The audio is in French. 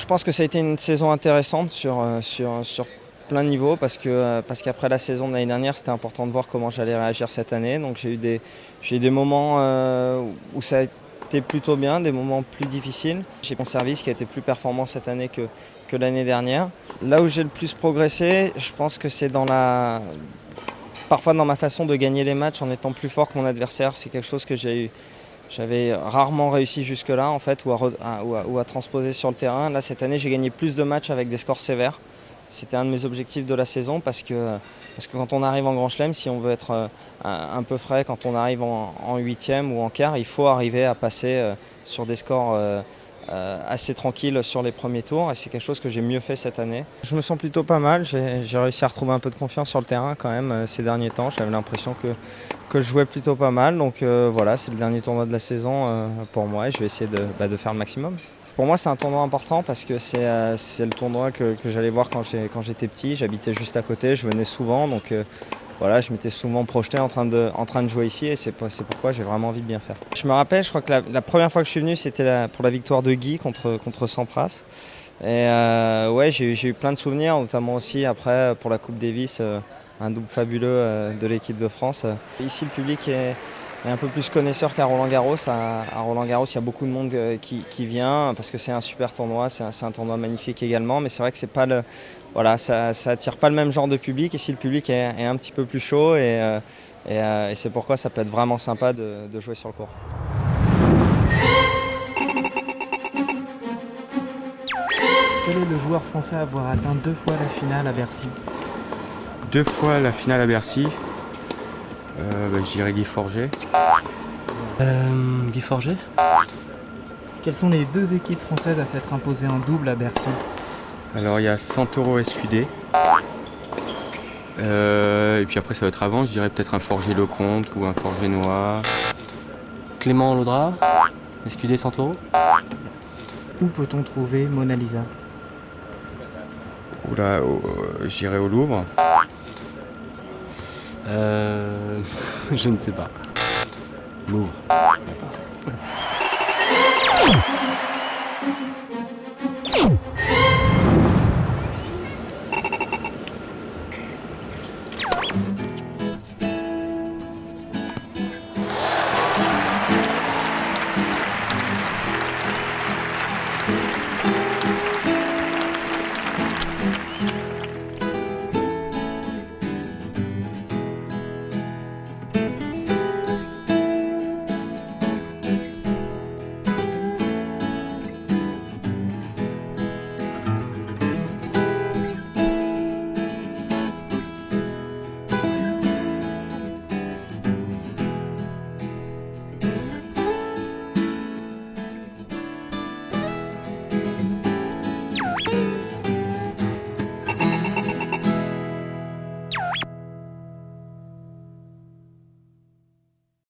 pense que ça a été une saison intéressante sur plein de niveaux parce qu'après la saison de l'année dernière, c'était important de voir comment j'allais réagir cette année. Donc j'ai eu des moments où ça a été plutôt bien, des moments plus difficiles. J'ai mon service qui a été plus performant cette année que l'année dernière. Là où j'ai le plus progressé, je pense que c'est parfois dans ma façon de gagner les matchs en étant plus fort que mon adversaire. C'est quelque chose que j'avais rarement réussi jusque-là en fait, ou à transposer sur le terrain. Là cette année j'ai gagné plus de matchs avec des scores sévères. C'était un de mes objectifs de la saison parce que quand on arrive en Grand Chelem, si on veut être un peu frais, quand on arrive en huitième ou en quart, il faut arriver à passer sur des scores assez tranquilles sur les premiers tours et c'est quelque chose que j'ai mieux fait cette année. Je me sens plutôt pas mal, j'ai réussi à retrouver un peu de confiance sur le terrain quand même ces derniers temps. J'avais l'impression que je jouais plutôt pas mal, donc voilà, c'est le dernier tournoi de la saison pour moi et je vais essayer de faire le maximum. Pour moi, c'est un tournoi important parce que c'est le tournoi que j'allais voir quand j'étais petit. J'habitais juste à côté, je venais souvent, donc voilà, je m'étais souvent projeté en train de jouer ici et c'est pourquoi j'ai vraiment envie de bien faire. Je me rappelle, je crois que la première fois que je suis venu, c'était pour la victoire de Guy contre Sampras. Et ouais, j'ai eu plein de souvenirs, notamment aussi après pour la Coupe Davis, un double fabuleux de l'équipe de France. Ici, le public est un peu plus connaisseur qu'à Roland-Garros. À Roland-Garros, il y a beaucoup de monde qui vient parce que c'est un super tournoi, c'est un tournoi magnifique également, mais c'est vrai que c'est pas voilà, ça attire pas le même genre de public. Ici, le public est un petit peu plus chaud et c'est pourquoi ça peut être vraiment sympa de jouer sur le court. Quel est le joueur français à avoir atteint 2 fois la finale à Bercy? 2 fois la finale à Bercy, je dirais Guy Forget. Guy Forget. Quelles sont les 2 équipes françaises à s'être imposées en double à Bercy? Alors il y a Santoro SQD. Et puis après ça va être avant, je dirais peut-être un Forget-Lecomte ou un Forget-Noir. Clément Laudra, SQD Santoro. Où peut-on trouver Mona Lisa? Oula, je dirais au Louvre. Je ne sais pas. Louvre.